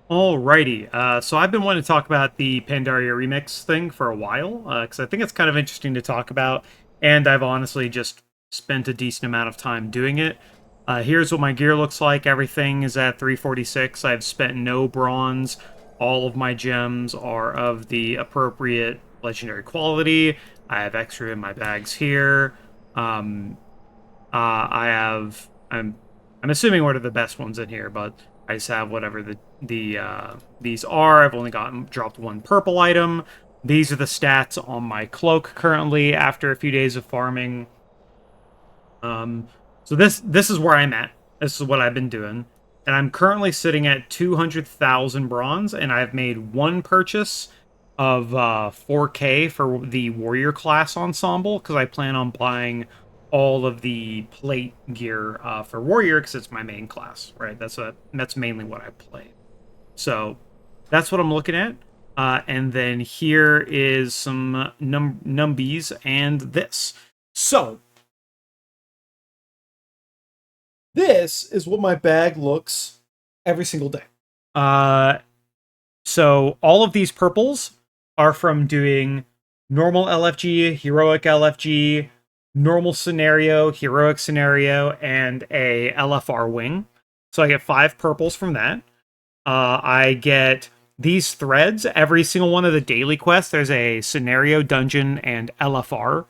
Alrighty, so I've been wanting to talk about the Pandaria remix thing for a while, because I think it's kind of interesting to talk about, and I've honestly just spent a decent amount of time doing it. Here's what my gear looks like. Everything is at 346. I've spent no bronze. All of my gems are of the appropriate legendary quality. I have extra in my bags here. Um, I have. I'm assuming what are the best ones in here, but I just have whatever these are. I've only gotten dropped one purple item. These are the stats on my cloak currently after a few days of farming. Um, so this is where I'm at. This is what I've been doing, and I'm currently sitting at 200,000 bronze, and I've made one purchase of 4K for the warrior class ensemble because I plan on buying all of the plate gear for warrior because it's my main class, right? That's mainly what I play. So that's what I'm looking at. And then here is some numbies and this. So this is what my bag looks every single day. Uh, so all of these purples are from doing normal LFG, heroic LFG, normal scenario, heroic scenario, and a LFR wing. So I get 5 purples from that. I get these threads every single one of the daily quests. There's a scenario, dungeon, and LFR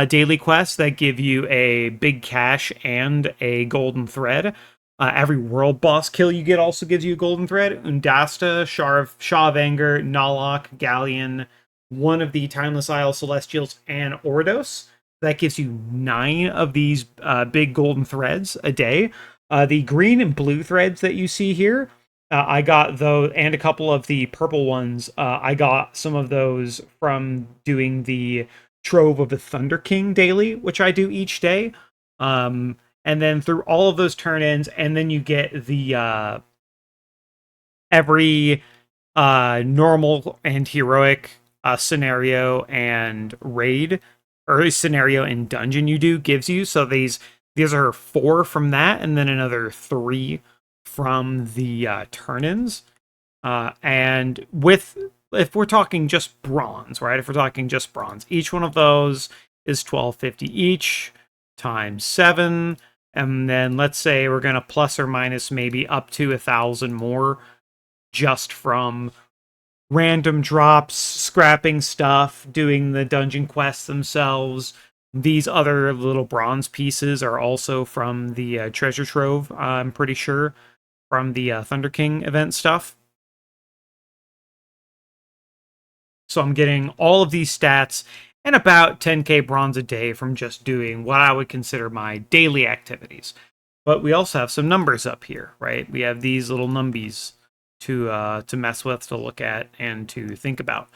daily quests that give you a big cash and a golden thread. Every world boss kill you get also gives you a golden thread. Undasta, Shah of Anger, Nalok, Galleon, one of the Timeless Isle Celestials, and Ordos. That gives you 9 of these big golden threads a day. The green and blue threads that you see here, I got those, and a couple of the purple ones. I got some of those from doing the Trove of the Thunder King daily, which I do each day. And then through all of those turn-ins, and then you get the every normal and heroic scenario and raid or scenario and dungeon you do gives you. So these are 4 from that, and then another 3 from the turn-ins. And with if we're talking just bronze, right? If we're talking just bronze, each one of those is 1250 each times 7. And then let's say we're gonna plus or minus maybe up to 1,000 more just from random drops, scrapping stuff, doing the dungeon quests themselves. These other little bronze pieces are also from the treasure trove, I'm pretty sure, from the Thunder King event stuff. So I'm getting all of these stats and about 10k bronze a day from just doing what I would consider my daily activities. But we also have some numbers up here, right? We have these little numbies to mess with, to look at, and to think about.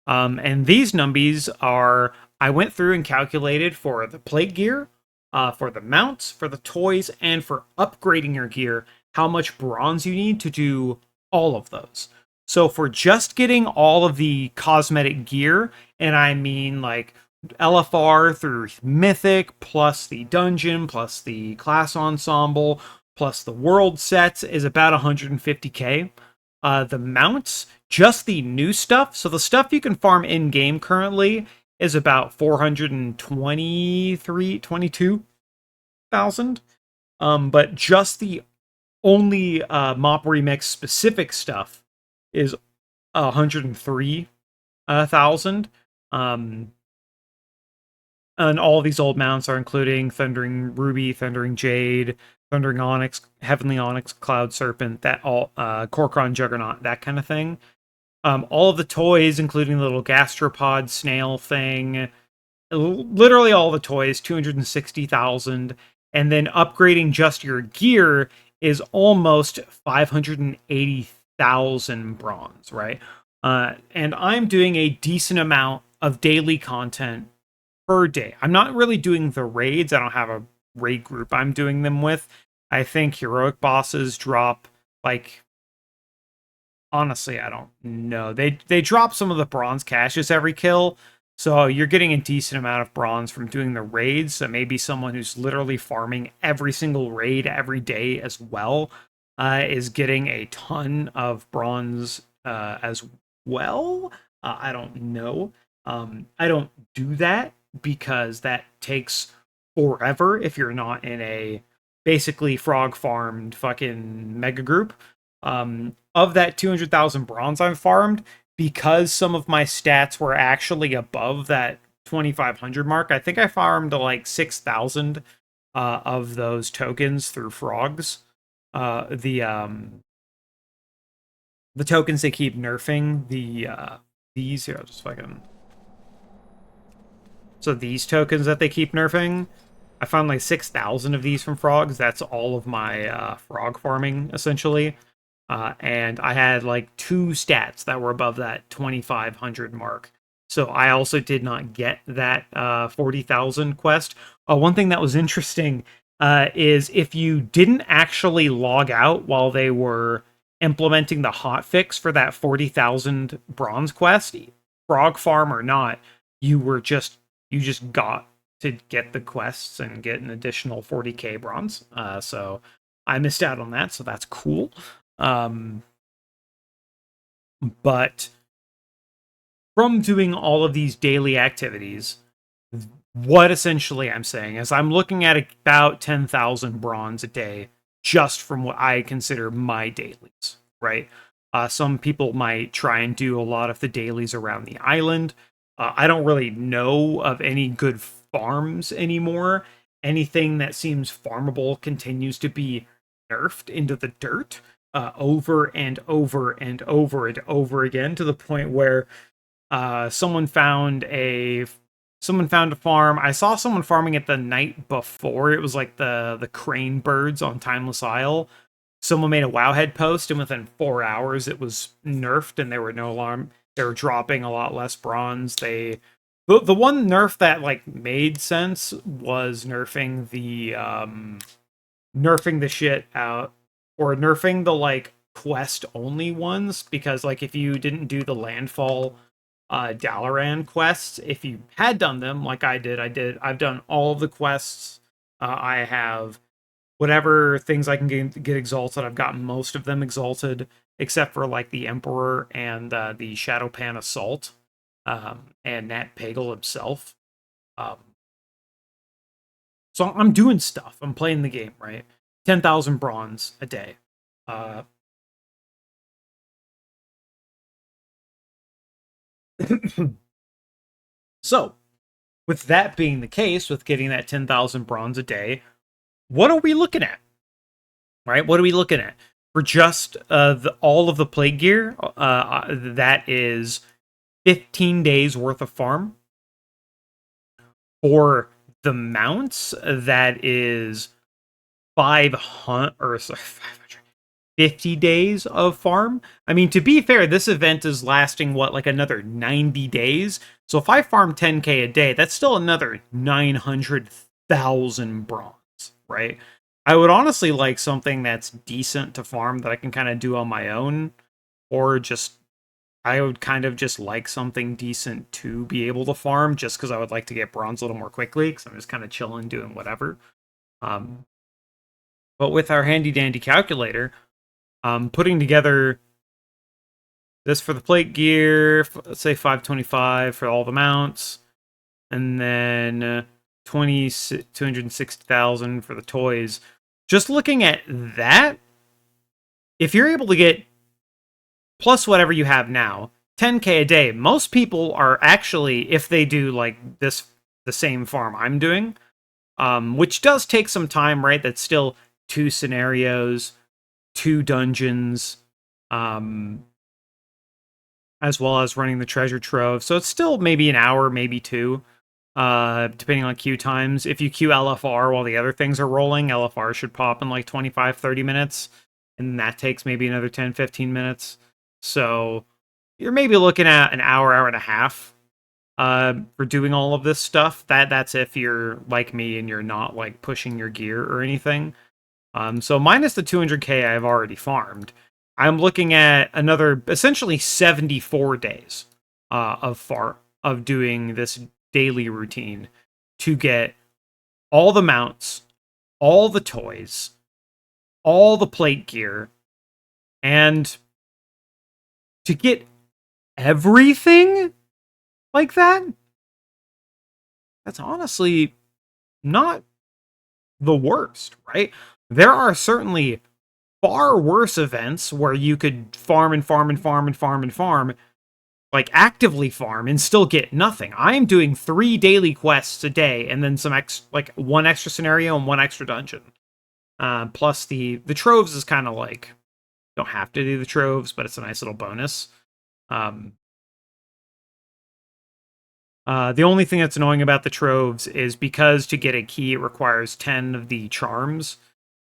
And these numbies are I went through and calculated for the plate gear, for the mounts, for the toys, and for upgrading your gear, how much bronze you need to do all of those. So for just getting all of the cosmetic gear, and I mean like LFR through Mythic, plus the dungeon, plus the class ensemble, plus the world sets, is about 150k. The mounts, just the new stuff, so the stuff you can farm in game currently is about 423, 22,000. But just the only mop remix specific stuff is 103,000. And all these old mounts are including Thundering Ruby, Thundering Jade, Thundering Onyx, Heavenly Onyx, Cloud Serpent, that all Korkron Juggernaut, that kind of thing. All of the toys, including the little gastropod snail thing, literally all the toys, 260,000. And then upgrading just your gear is almost 580,000 bronze, right? And I'm doing a decent amount of daily content per day. I'm not really doing the raids. I don't have a raid group I'm doing them with. I think heroic bosses drop like honestly, I don't know. They drop some of the bronze caches every kill. So you're getting a decent amount of bronze from doing the raids. So maybe someone who's literally farming every single raid every day as well. is getting a ton of bronze as well. I don't know. I don't do that because that takes forever if you're not in a basically frog farmed fucking mega group. Of that 200,000 bronze I've farmed, because some of my stats were actually above that 2,500 mark, I think I farmed like 6,000 of those tokens through frogs. Uh, the um, the tokens they keep nerfing, these here, I'll just fucking, so these tokens that they keep nerfing, I found like 6,000 of these from frogs. That's all of my frog farming essentially. And I had like two stats that were above that 2,500 mark. So I also did not get that 40,000 quest. One thing that was interesting is if you didn't actually log out while they were implementing the hotfix for that 40,000 bronze quest, frog farm or not, you just got to get the quests and get an additional 40k bronze. So I missed out on that, so that's cool. Um, but from doing all of these daily activities, what essentially I'm saying is I'm looking at about 10,000 bronze a day just from what I consider my dailies, right? Some people might try and do a lot of the dailies around the island. I don't really know of any good farms anymore. Anything that seems farmable continues to be nerfed into the dirt over and over and over and over again to the point where someone found a farm. I saw someone farming it the night before. It was like the crane birds on Timeless Isle. Someone made a Wowhead post, and within 4 hours, it was nerfed, and there were no alarm. They were dropping a lot less bronze. The one nerf that like made sense was nerfing the shit out, or nerfing the like quest only ones, because like if you didn't do the landfall Dalaran quests, if you had done them like I've done all of the quests. I have whatever things I can get exalted. I've gotten most of them exalted except for like the Emperor and the Shadowpan Assault, and Nat Pagal himself. um, so I'm doing stuff. I'm playing the game, right? 10,000 bronze a day. Uh, so, with that being the case, with getting that 10,000 bronze a day, what are we looking at? Right? What are we looking at? For just all of the plague gear, that is 15 days worth of farm. For the mounts, that is 500 or sorry, 50 days of farm. I mean, to be fair, this event is lasting what, like another 90 days. So if I farm 10k a day, that's still another 900,000 bronze, right? I would honestly like something that's decent to farm that I can kind of do on my own, or just I would kind of just like something decent to be able to farm, just because I would like to get bronze a little more quickly, because I'm just kind of chilling, doing whatever. Um, but with our handy dandy calculator, putting together this for the plate gear, let's say 525 for all the mounts, and then 260,000 for the toys. Just looking at that, if you're able to get plus whatever you have now, 10k a day, most people are actually, if they do like this, the same farm I'm doing, which does take some time, right? That's still 2 scenarios, 2 dungeons, as well as running the treasure trove. So it's still maybe an hour, maybe two, depending on queue times. If you queue LFR while the other things are rolling, LFR should pop in like 25, 30 minutes. And that takes maybe another 10, 15 minutes. So you're maybe looking at an hour, hour and a half for doing all of this stuff. That's if you're like me and you're not like pushing your gear or anything. So minus the 200k I've already farmed, I'm looking at another essentially 74 days of doing this daily routine to get all the mounts, all the toys, all the plate gear, And to get everything like that, that's honestly not the worst, right? There are certainly far worse events where you could farm and farm and farm and farm and farm, like actively farm and still get nothing. I am doing 3 daily quests a day and then like one extra scenario and one extra dungeon. Plus the troves is kind of like, don't have to do the troves, but it's a nice little bonus. Um, the only thing that's annoying about the troves is because to get a key, it requires 10 of the charms,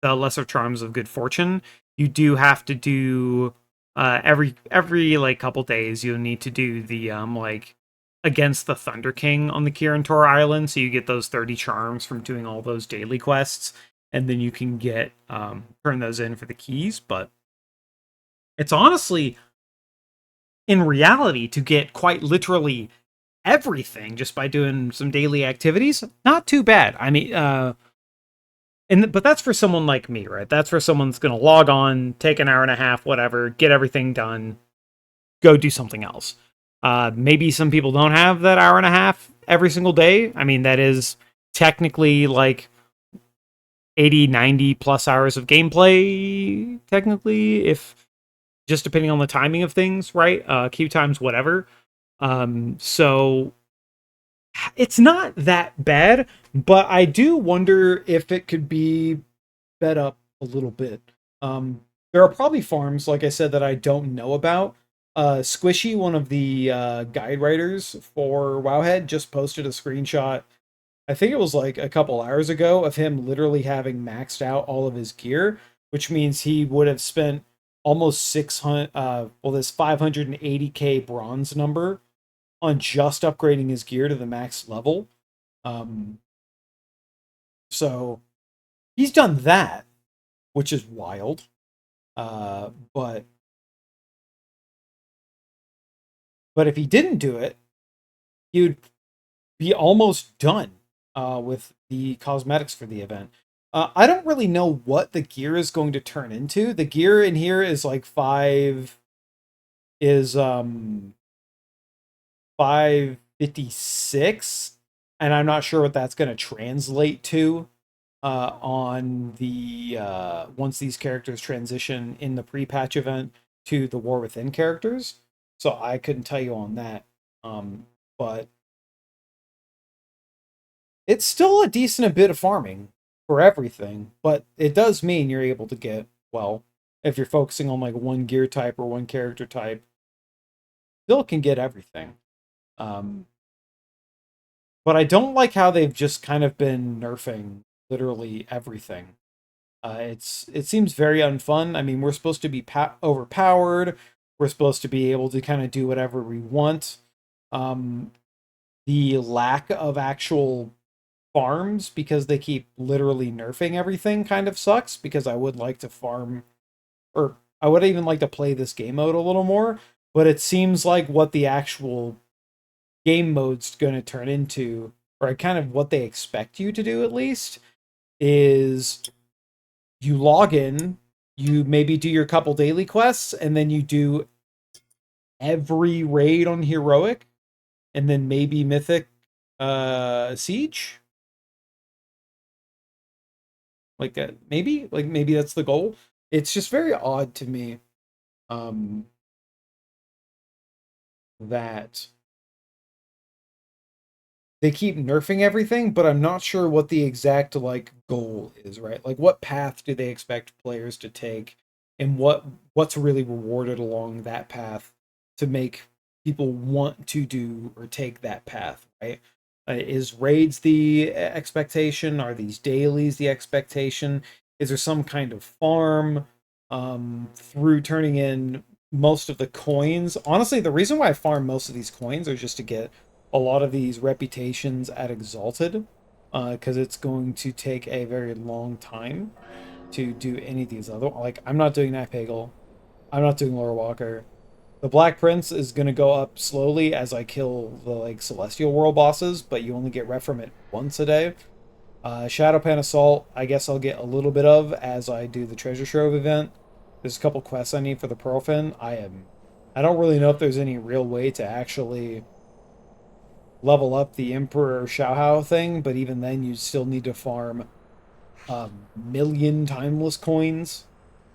the lesser charms of good fortune. You do have to do every like couple days. You'll need to do the like against the Thunder King on the Kirin Island, so you get those 30 charms from doing all those daily quests, and then you can get turn those in for the keys. But it's honestly, in reality, to get quite literally everything just by doing some daily activities, not too bad. I mean, but that's for someone like me, right? That's for someone that's going to log on, take an hour and a half, whatever, get everything done, go do something else. Maybe some people don't have that hour and a half every single day. I mean, that is technically like 80, 90 plus hours of gameplay, technically, if just depending on the timing of things, right? Queue times, whatever. So it's not that bad, but I do wonder if it could be sped up a little bit. There are probably farms, like I said, that I don't know about. Squishy, one of the guide writers for Wowhead, just posted a screenshot. I think it was like a couple hours ago of him literally having maxed out all of his gear, which means he would have spent almost 600, this 580k bronze number on just upgrading his gear to the max level. Um, so he's done that, which is wild. But if he didn't do it, he would be almost done with the cosmetics for the event. I don't really know what the gear is going to turn into. The gear in here is like 556, and I'm not sure what that's going to translate to on the once these characters transition in the pre-patch event to the War Within characters. So I couldn't tell you on that. But it's still a decent bit of farming for everything, but it does mean you're able to get, well, if you're focusing on like one gear type or one character type, still can get everything. Um, but I don't like how they've just kind of been nerfing literally everything. It seems very unfun. I mean, we're supposed to be overpowered. We're supposed to be able to kind of do whatever we want. Um, the lack of actual farms because they keep literally nerfing everything kind of sucks, because I would like to farm, or I would even like to play this game mode a little more, but it seems like what the actual game mode's going to turn into, or kind of what they expect you to do at least, is you log in, you maybe do your couple daily quests, and then you do every raid on Heroic, and then maybe Mythic Siege. Like that, maybe that's the goal. It's just very odd to me um that they keep nerfing everything, but I'm not sure what the exact like goal is, right? Like what path do they expect players to take, and what's really rewarded along that path to make people want to do or take that path, right? Is raids the expectation? Are these dailies the expectation? Is there some kind of farm through turning in most of the coins? Honestly, the reason why I farm most of these coins are just to get a lot of these reputations at Exalted, because it's going to take a very long time to do any of these other. Like, I'm not doing Knife Hagel, I'm not doing Lore Walker. The Black Prince is going to go up slowly as I kill the like Celestial World bosses, but you only get rep from it once a day. Shadowpan Assault, I guess I'll get a little bit of as I do the Treasure Trove event. There's a couple quests I need for the Profin. I don't really know if there's any real way to actually level up the Emperor Xiaohao thing, but even then you still need to farm a million timeless coins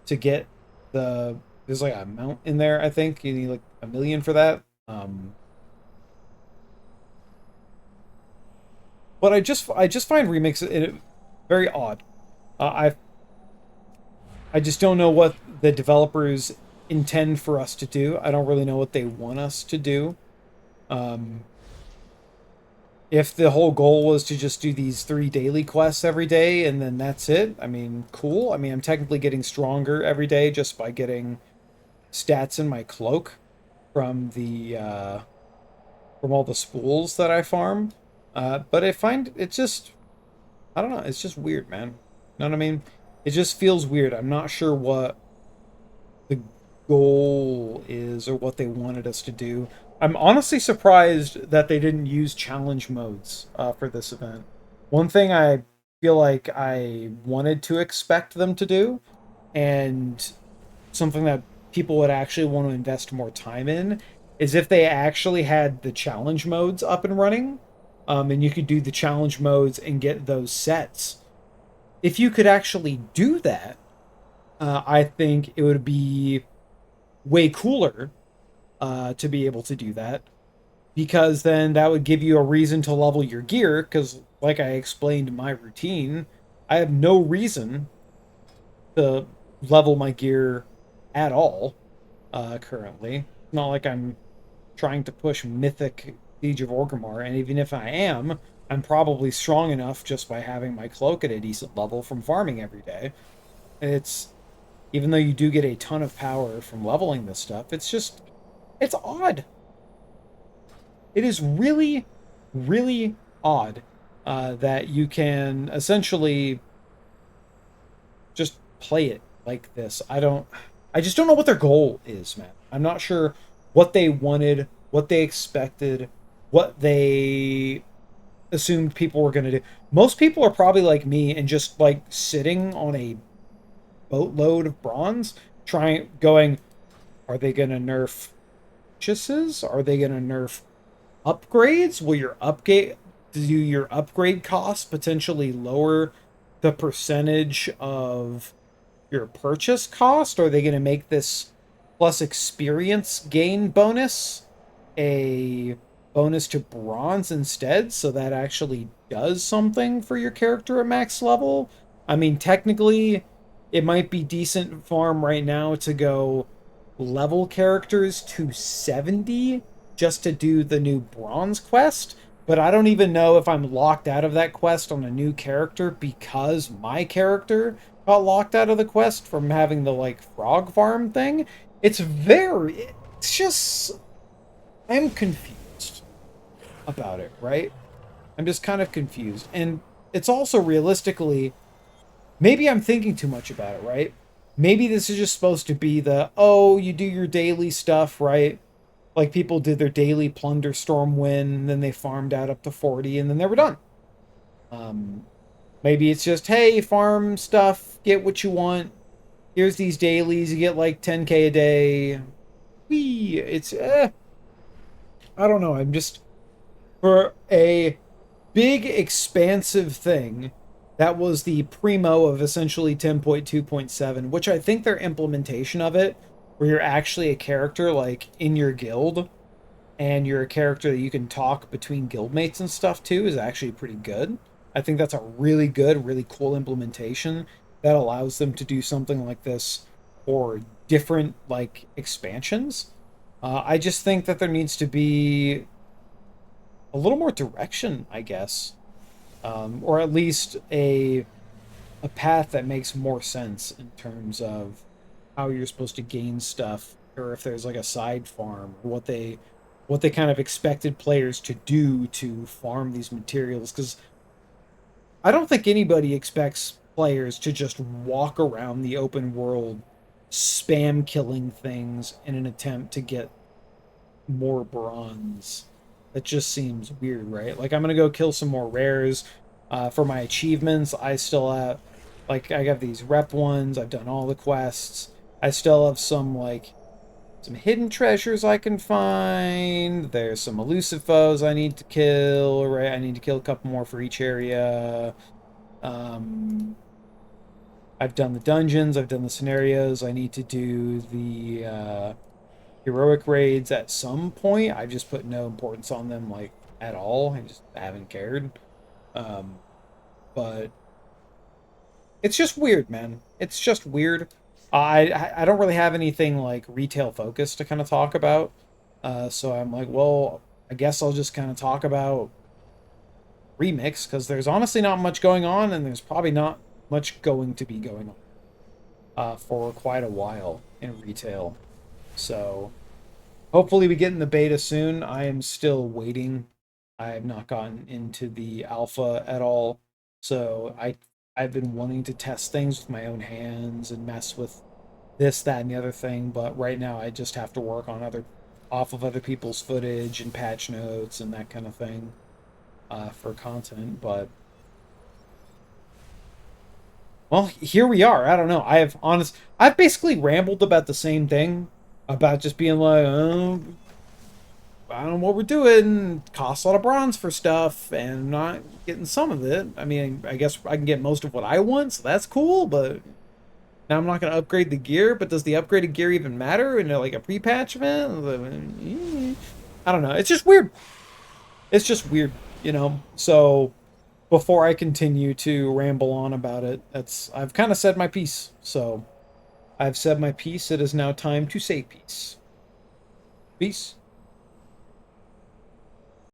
to get there's like a mount in there, I think. You need like a million for that. But I just find remix it very odd. I just don't know what the developers intend for us to do. I don't really know what they want us to do. Um, if the whole goal was to just do these 3 daily quests every day and then that's it, I mean, cool. I mean, I'm technically getting stronger every day just by getting stats in my cloak from the from all the spools that I farm. But I find it just I don't know, it's just weird, man. You know what I mean? It just feels weird. I'm not sure what the goal is or what they wanted us to do. I'm honestly surprised that they didn't use challenge modes for this event. One thing I feel like I wanted to expect them to do, and something that people would actually want to invest more time in, is if they actually had the challenge modes up and running, and you could do the challenge modes and get those sets. If you could actually do that, I think it would be way cooler to be able to do that because then that would give you a reason to level your gear. Because, like I explained in my routine, I have no reason to level my gear at all currently. It's not like I'm trying to push Mythic Siege of Orgrimmar, and even if I am, I'm probably strong enough just by having my cloak at a decent level from farming every day. It's even though you do get a ton of power from leveling this stuff, it's odd. It is really, really odd that you can essentially just play it like this. I just don't know what their goal is, man. I'm not sure what they wanted, what they expected, what they assumed people were going to do. Most people are probably like me and just like sitting on a boatload of bronze, going, are they going to nerf purchases? Are they going to nerf upgrades? Will your upgrade do your upgrade costs potentially lower the percentage of your purchase cost? Or are they going to make this plus experience gain bonus a bonus to bronze instead, so that actually does something for your character at max level? I mean, technically, it might be decent farm right now to go level characters to 70 just to do the new bronze quest, but I don't even know if I'm locked out of that quest on a new character because my character got locked out of the quest from having the like frog farm thing. It's just I'm confused about it, right? I'm just kind of confused. And it's also realistically, maybe I'm thinking too much about it, right? Maybe this is just supposed to be oh, you do your daily stuff, right? Like people did their daily plunder storm win, then they farmed out up to 40, and then they were done. Um, Maybe it's just, hey, farm stuff, get what you want. Here's these dailies, you get like 10K a day. Whee! I don't know. I'm just for a big expansive thing that was the primo of essentially 10.2.7, which I think their implementation of it, where you're actually a character like in your guild and you're a character that you can talk between guildmates and stuff too, is actually pretty good. I think that's a really good, really cool implementation that allows them to do something like this for different like expansions. I just think that there needs to be a little more direction, I guess, or at least a path that makes more sense in terms of how you're supposed to gain stuff, or if there's like a side farm, or what they kind of expected players to do to farm these materials. Because I don't think anybody expects players to just walk around the open world spam killing things in an attempt to get more bronze. That just seems weird, right? Like I'm gonna go kill some more rares. For my achievements, I still have like I got these rep ones. I've done all the quests. I still have some like some hidden treasures I can find. There's some elusive foes I need to kill, right? I need to kill a couple more for each area. Um, I've done the dungeons, I've done the scenarios. I need to do the heroic raids at some point. I've just put no importance on them like at all. I just haven't cared. Um, but it's just weird, man. It's just weird. I don't really have anything like retail focused to kind of talk about. So I'm like, well, I guess I'll just kind of talk about remix because there's honestly not much going on, and there's probably not much going to be going on for quite a while in retail. So hopefully we get in the beta soon. I am still waiting. I have not gotten into the alpha at all. So I've been wanting to test things with my own hands and mess with this, that, and the other thing, but right now I just have to work on other off of other people's footage and patch notes and that kind of thing for content. But well, here we are. I don't know. I've basically rambled about the same thing about just being like, oh, I don't know what we're doing. Costs a lot of bronze for stuff, and not getting some of it. I mean, I guess I can get most of what I want, so that's cool. But now I'm not going to upgrade the gear. But does the upgraded gear even matter in like a pre-patch event? I don't know. It's just weird. It's just weird, you know. So before I continue to ramble on about it, I've kind of said my piece. So I've said my piece. It is now time to say peace. Peace.